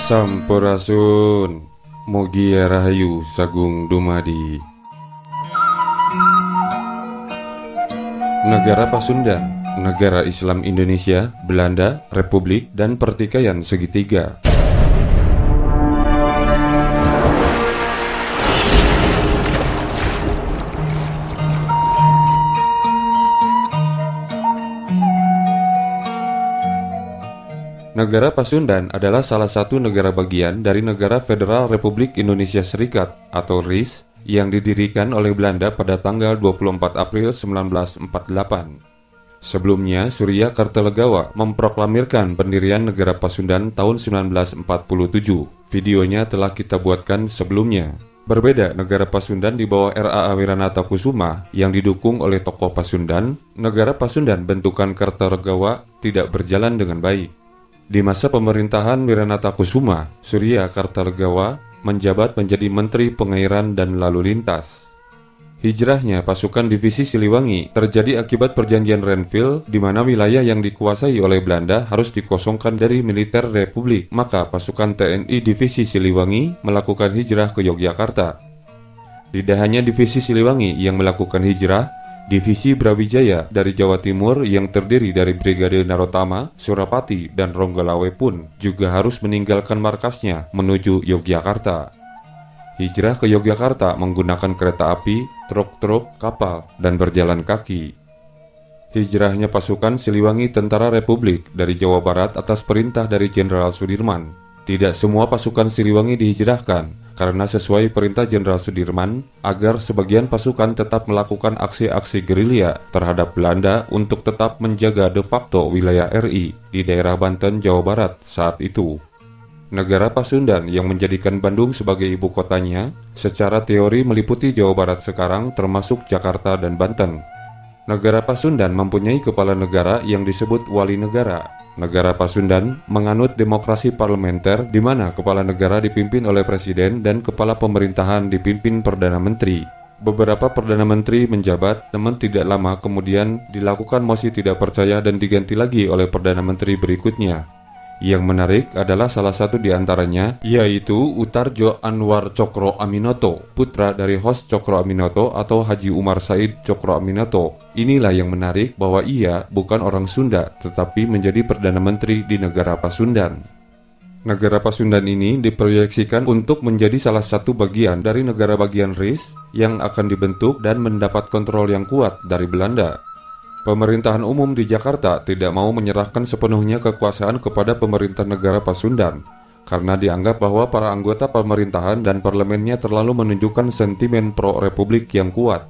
Sampurasun, mugi rahayu sagung dumadi. Negara Pasundan, negara Islam Indonesia, Belanda, Republik, dan Pertikaian Segitiga. Negara Pasundan adalah salah satu negara bagian dari Negara Federal Republik Indonesia Serikat atau RIS yang didirikan oleh Belanda pada tanggal 24 April 1948. Sebelumnya, Surya Kartalegawa memproklamirkan pendirian Negara Pasundan tahun 1947. Videonya telah kita buatkan sebelumnya. Berbeda Negara Pasundan di bawah RAA Wiranata Kusuma yang didukung oleh tokoh Pasundan, Negara Pasundan bentukan Kartalegawa tidak berjalan dengan baik. Di masa pemerintahan Wiranata Kusuma, Surya Kartalegawa menjabat menjadi Menteri Pengairan dan Lalu Lintas. Hijrahnya pasukan divisi Siliwangi terjadi akibat perjanjian Renville di mana wilayah yang dikuasai oleh Belanda harus dikosongkan dari militer Republik. Maka pasukan TNI divisi Siliwangi melakukan hijrah ke Yogyakarta. Tidak hanya divisi Siliwangi yang melakukan hijrah, Divisi Brawijaya dari Jawa Timur yang terdiri dari Brigade Narotama, Surapati, dan Ronggolawe pun juga harus meninggalkan markasnya menuju Yogyakarta. Hijrah ke Yogyakarta menggunakan kereta api, truk-truk, kapal, dan berjalan kaki. Hijrahnya pasukan Siliwangi Tentara Republik dari Jawa Barat atas perintah dari Jenderal Sudirman. Tidak semua pasukan Siliwangi dihijrahkan, karena sesuai perintah Jenderal Sudirman agar sebagian pasukan tetap melakukan aksi-aksi gerilya terhadap Belanda untuk tetap menjaga de facto wilayah RI di daerah Banten, Jawa Barat saat itu. Negara Pasundan yang menjadikan Bandung sebagai ibu kotanya secara teori meliputi Jawa Barat sekarang termasuk Jakarta dan Banten. Negara Pasundan mempunyai kepala negara yang disebut wali negara. Negara Pasundan menganut demokrasi parlementer di mana kepala negara dipimpin oleh presiden dan kepala pemerintahan dipimpin perdana menteri. Beberapa perdana menteri menjabat, namun tidak lama kemudian dilakukan mosi tidak percaya dan diganti lagi oleh perdana menteri berikutnya. Yang menarik adalah salah satu di antaranya, yaitu Utarjo Anwar Cokro Aminoto, putra dari Hos Cokro Aminoto atau Haji Umar Said Cokro Aminoto. Inilah yang menarik bahwa ia bukan orang Sunda, tetapi menjadi Perdana Menteri di negara Pasundan. Negara Pasundan ini diproyeksikan untuk menjadi salah satu bagian dari negara bagian RIS yang akan dibentuk dan mendapat kontrol yang kuat dari Belanda. Pemerintahan umum di Jakarta tidak mau menyerahkan sepenuhnya kekuasaan kepada pemerintah negara Pasundan karena dianggap bahwa para anggota pemerintahan dan parlemennya terlalu menunjukkan sentimen pro-republik yang kuat.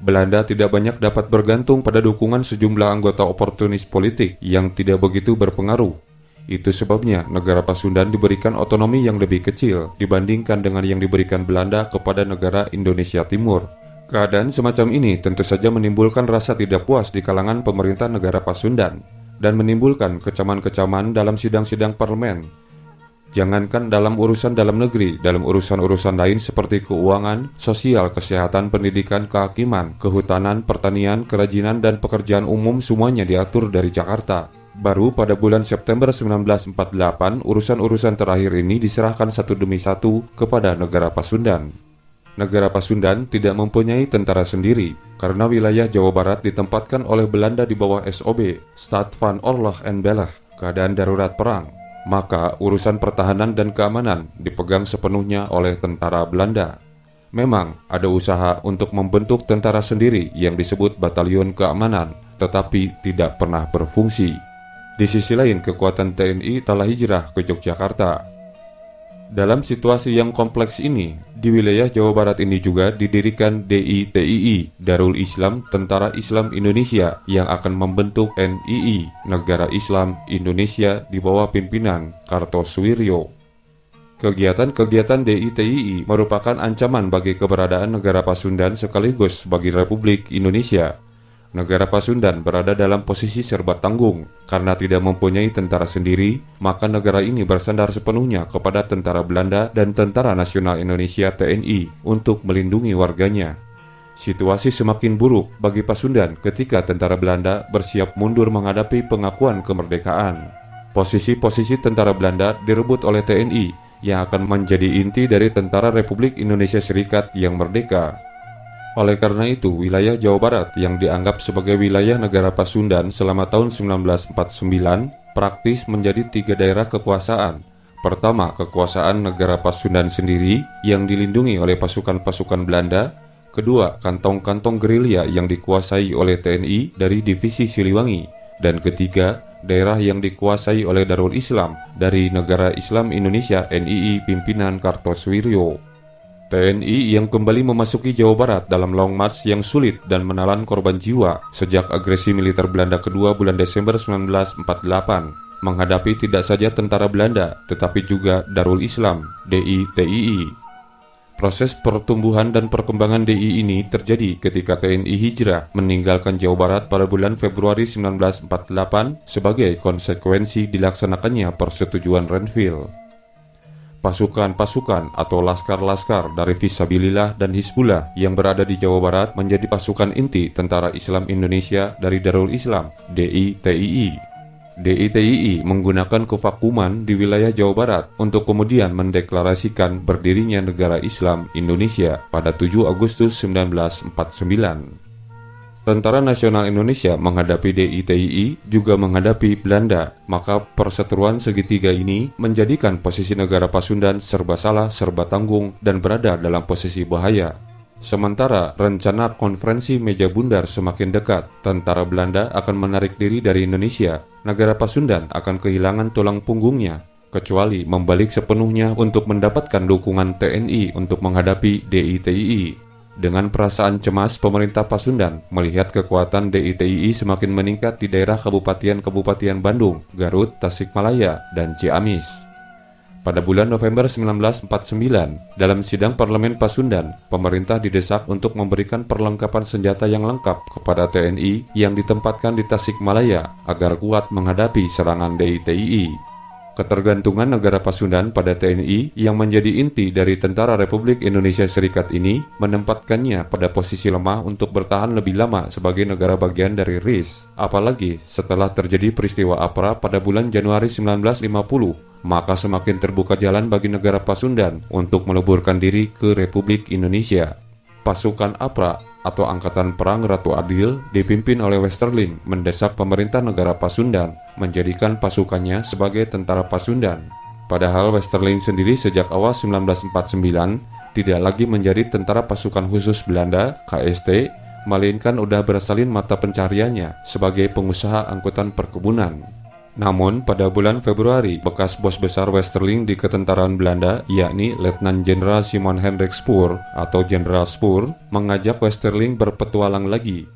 Belanda tidak banyak dapat bergantung pada dukungan sejumlah anggota oportunis politik yang tidak begitu berpengaruh. Itu sebabnya negara Pasundan diberikan otonomi yang lebih kecil dibandingkan dengan yang diberikan Belanda kepada negara Indonesia Timur. Keadaan semacam ini tentu saja menimbulkan rasa tidak puas di kalangan pemerintah negara Pasundan dan menimbulkan kecaman-kecaman dalam sidang-sidang parlemen. Jangankan dalam urusan dalam negeri, dalam urusan-urusan lain seperti keuangan, sosial, kesehatan, pendidikan, kehakiman, kehutanan, pertanian, kerajinan, dan pekerjaan umum semuanya diatur dari Jakarta. Baru pada bulan September 1948, urusan-urusan terakhir ini diserahkan satu demi satu kepada negara Pasundan. Negara Pasundan tidak mempunyai tentara sendiri karena wilayah Jawa Barat ditempatkan oleh Belanda di bawah SOB, Staat van Oorlog en Beleg, keadaan darurat perang. Maka urusan pertahanan dan keamanan dipegang sepenuhnya oleh tentara Belanda. Memang ada usaha untuk membentuk tentara sendiri yang disebut Batalion Keamanan, tetapi tidak pernah berfungsi. Di sisi lain, kekuatan TNI telah hijrah ke Yogyakarta. Dalam situasi yang kompleks ini, di wilayah Jawa Barat ini juga didirikan DITII, Darul Islam Tentara Islam Indonesia, yang akan membentuk NII, Negara Islam Indonesia di bawah pimpinan Kartosuwiryo. Kegiatan-kegiatan DITII merupakan ancaman bagi keberadaan negara Pasundan sekaligus bagi Republik Indonesia. Negara Pasundan berada dalam posisi serba tanggung. Karena tidak mempunyai tentara sendiri, maka negara ini bersandar sepenuhnya kepada tentara Belanda dan Tentara Nasional Indonesia TNI untuk melindungi warganya. Situasi semakin buruk bagi Pasundan ketika tentara Belanda bersiap mundur menghadapi pengakuan kemerdekaan. Posisi-posisi tentara Belanda direbut oleh TNI yang akan menjadi inti dari Tentara Republik Indonesia Serikat yang merdeka. Oleh karena itu, wilayah Jawa Barat yang dianggap sebagai wilayah negara Pasundan selama tahun 1949 praktis menjadi 3 daerah kekuasaan. Pertama, kekuasaan negara Pasundan sendiri yang dilindungi oleh pasukan-pasukan Belanda. Kedua, kantong-kantong gerilya yang dikuasai oleh TNI dari Divisi Siliwangi. Dan ketiga, daerah yang dikuasai oleh Darul Islam dari Negara Islam Indonesia NII pimpinan Kartosuwiryo. TNI yang kembali memasuki Jawa Barat dalam long march yang sulit dan menelan korban jiwa sejak agresi militer Belanda kedua bulan Desember 1948, menghadapi tidak saja tentara Belanda tetapi juga Darul Islam (DITII). Proses pertumbuhan dan perkembangan DI ini terjadi ketika TNI hijrah meninggalkan Jawa Barat pada bulan Februari 1948 sebagai konsekuensi dilaksanakannya persetujuan Renville. Pasukan-pasukan atau laskar-laskar dari Fisabilillah dan Hizbullah yang berada di Jawa Barat menjadi pasukan inti Tentara Islam Indonesia dari Darul Islam (DITII). DITII menggunakan kevakuman di wilayah Jawa Barat untuk kemudian mendeklarasikan berdirinya Negara Islam Indonesia pada 7 Agustus 1949. Tentara Nasional Indonesia menghadapi DITII juga menghadapi Belanda, maka perseteruan segitiga ini menjadikan posisi negara Pasundan serba salah, serba tanggung, dan berada dalam posisi bahaya. Sementara rencana konferensi meja bundar semakin dekat, tentara Belanda akan menarik diri dari Indonesia, negara Pasundan akan kehilangan tulang punggungnya, kecuali membalik sepenuhnya untuk mendapatkan dukungan TNI untuk menghadapi DITII. Dengan perasaan cemas, pemerintah Pasundan melihat kekuatan DITII semakin meningkat di daerah kabupaten-kabupaten Bandung, Garut, Tasikmalaya, dan Ciamis. Pada bulan November 1949, dalam sidang parlemen Pasundan, pemerintah didesak untuk memberikan perlengkapan senjata yang lengkap kepada TNI yang ditempatkan di Tasikmalaya agar kuat menghadapi serangan DITII. Ketergantungan negara Pasundan pada TNI yang menjadi inti dari Tentara Republik Indonesia Serikat ini menempatkannya pada posisi lemah untuk bertahan lebih lama sebagai negara bagian dari RIS. Apalagi setelah terjadi peristiwa APRA pada bulan Januari 1950, maka semakin terbuka jalan bagi negara Pasundan untuk meleburkan diri ke Republik Indonesia. Pasukan APRA atau Angkatan Perang Ratu Adil dipimpin oleh Westerling mendesak pemerintah negara Pasundan menjadikan pasukannya sebagai tentara Pasundan. Padahal Westerling sendiri sejak awal 1949 tidak lagi menjadi tentara pasukan khusus Belanda KST, melainkan udah bersalin mata pencariannya sebagai pengusaha angkutan perkebunan. Namun pada bulan Februari, bekas bos besar Westerling di ketentaraan Belanda, yakni Letnan Jenderal Simon Hendrik Spoor atau Jenderal Spoor, mengajak Westerling berpetualang lagi.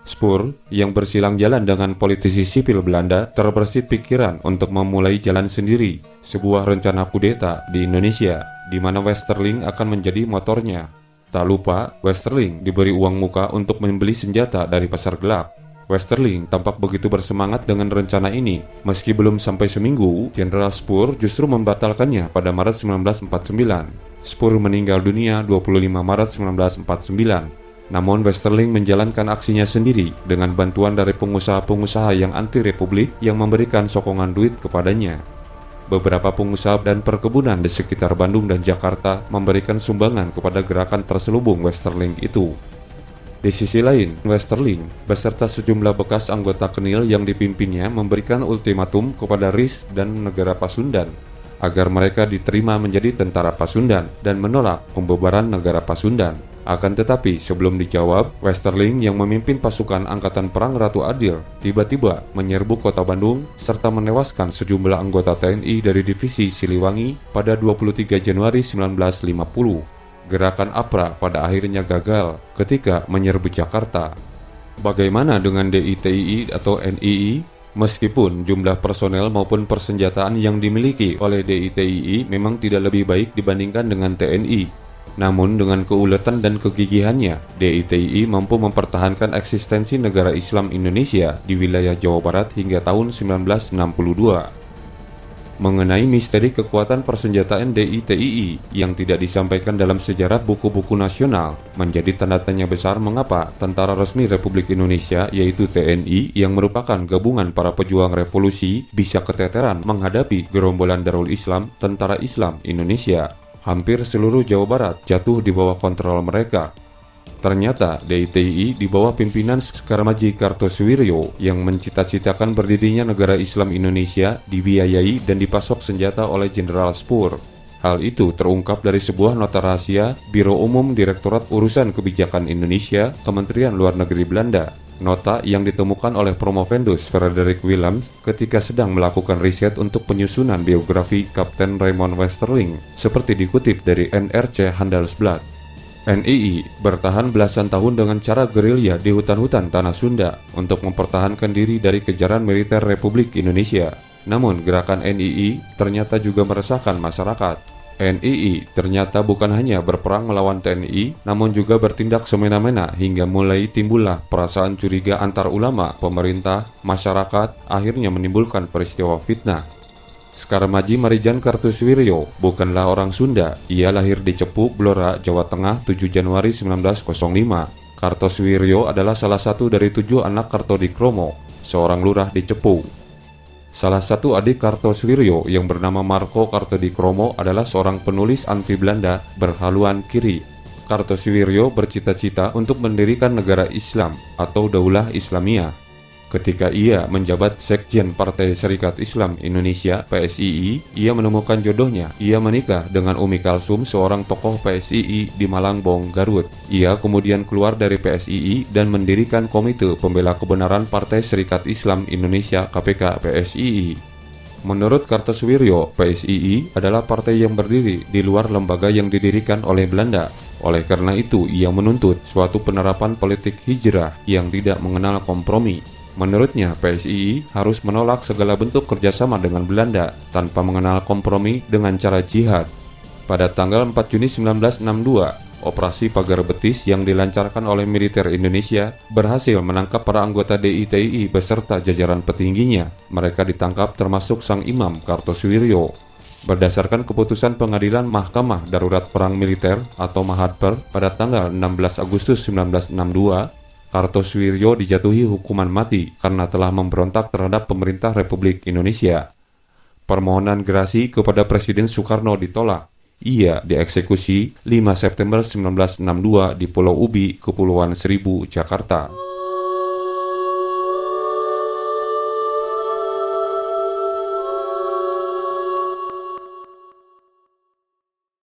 Spoor, yang bersilang jalan dengan politisi sipil Belanda, terbersit pikiran untuk memulai jalan sendiri, sebuah rencana kudeta di Indonesia, di mana Westerling akan menjadi motornya. Tak lupa, Westerling diberi uang muka untuk membeli senjata dari pasar gelap. Westerling tampak begitu bersemangat dengan rencana ini. Meski belum sampai seminggu, Jenderal Spoor justru membatalkannya pada Maret 1949. Spoor meninggal dunia 25 Maret 1949. Namun Westerling menjalankan aksinya sendiri dengan bantuan dari pengusaha-pengusaha yang anti-republik yang memberikan sokongan duit kepadanya. Beberapa pengusaha dan perkebunan di sekitar Bandung dan Jakarta memberikan sumbangan kepada gerakan terselubung Westerling itu. Di sisi lain, Westerling beserta sejumlah bekas anggota Kenil yang dipimpinnya memberikan ultimatum kepada RIS dan negara Pasundan agar mereka diterima menjadi tentara Pasundan dan menolak pembubaran negara Pasundan. Akan tetapi sebelum dijawab, Westerling yang memimpin pasukan Angkatan Perang Ratu Adil tiba-tiba menyerbu kota Bandung serta menewaskan sejumlah anggota TNI dari Divisi Siliwangi pada 23 Januari 1950. Gerakan APRA pada akhirnya gagal ketika menyerbu Jakarta. Bagaimana dengan DITII atau NII? Meskipun jumlah personel maupun persenjataan yang dimiliki oleh DITII memang tidak lebih baik dibandingkan dengan TNI, namun dengan keuletan dan kegigihannya, DITII mampu mempertahankan eksistensi negara Islam Indonesia di wilayah Jawa Barat hingga tahun 1962. mengenai misteri kekuatan persenjataan DITII yang tidak disampaikan dalam sejarah buku-buku nasional, menjadi tanda tanya besar mengapa Tentara Resmi Republik Indonesia yaitu TNI yang merupakan gabungan para pejuang revolusi bisa keteteran menghadapi gerombolan Darul Islam Tentara Islam Indonesia. Hampir seluruh Jawa Barat jatuh di bawah kontrol mereka. Ternyata DITII di bawah pimpinan Sukarmaji Kartosuwiryo yang mencita-citakan berdirinya negara Islam Indonesia dibiayai dan dipasok senjata oleh Jenderal Spoor. Hal itu terungkap dari sebuah nota rahasia Biro Umum Direktorat Urusan Kebijakan Indonesia, Kementerian Luar Negeri Belanda. Nota yang ditemukan oleh Promovendus Frederik Willems ketika sedang melakukan riset untuk penyusunan biografi Kapten Raymond Westerling, seperti dikutip dari NRC Handelsblad. NII bertahan belasan tahun dengan cara gerilya di hutan-hutan Tanah Sunda untuk mempertahankan diri dari kejaran militer Republik Indonesia. Namun gerakan NII ternyata juga meresahkan masyarakat. NII ternyata bukan hanya berperang melawan TNI, namun juga bertindak semena-mena hingga mulai timbullah perasaan curiga antar ulama, pemerintah, masyarakat, akhirnya menimbulkan peristiwa fitnah. Sukarmaji Marijan Kartosuwiryo bukanlah orang Sunda. Ia lahir di Cepu, Blora, Jawa Tengah 7 Januari 1905. Kartosuwiryo adalah salah satu dari 7 anak Kartodikromo, seorang lurah di Cepu. Salah satu adik Kartosuwiryo yang bernama Marco Kartodikromo adalah seorang penulis anti Belanda berhaluan kiri. Kartosuwiryo bercita-cita untuk mendirikan negara Islam atau Daulah Islamiyah. Ketika ia menjabat Sekjen Partai Serikat Islam Indonesia (PSII), ia menemukan jodohnya. Ia menikah dengan Umi Kalsum, seorang tokoh PSII di Malangbong, Garut. Ia kemudian keluar dari PSII dan mendirikan Komite Pembela Kebenaran Partai Serikat Islam Indonesia (KPK PSII). Menurut Kartosuwiryo, PSII adalah partai yang berdiri di luar lembaga yang didirikan oleh Belanda. Oleh karena itu, ia menuntut suatu penerapan politik hijrah yang tidak mengenal kompromi. Menurutnya, PSII harus menolak segala bentuk kerjasama dengan Belanda tanpa mengenal kompromi dengan cara jihad. Pada tanggal 4 Juni 1962, Operasi Pagar Betis yang dilancarkan oleh militer Indonesia berhasil menangkap para anggota DITII beserta jajaran petingginya. Mereka ditangkap termasuk sang imam Kartosuwiryo. Berdasarkan keputusan Pengadilan Mahkamah Darurat Perang Militer atau Mahaper pada tanggal 16 Agustus 1962, Kartosuwiryo dijatuhi hukuman mati karena telah memberontak terhadap pemerintah Republik Indonesia. Permohonan gerasi kepada Presiden Soekarno ditolak. Ia dieksekusi 5 September 1962 di Pulau Ubi, Kepulauan Seribu, Jakarta.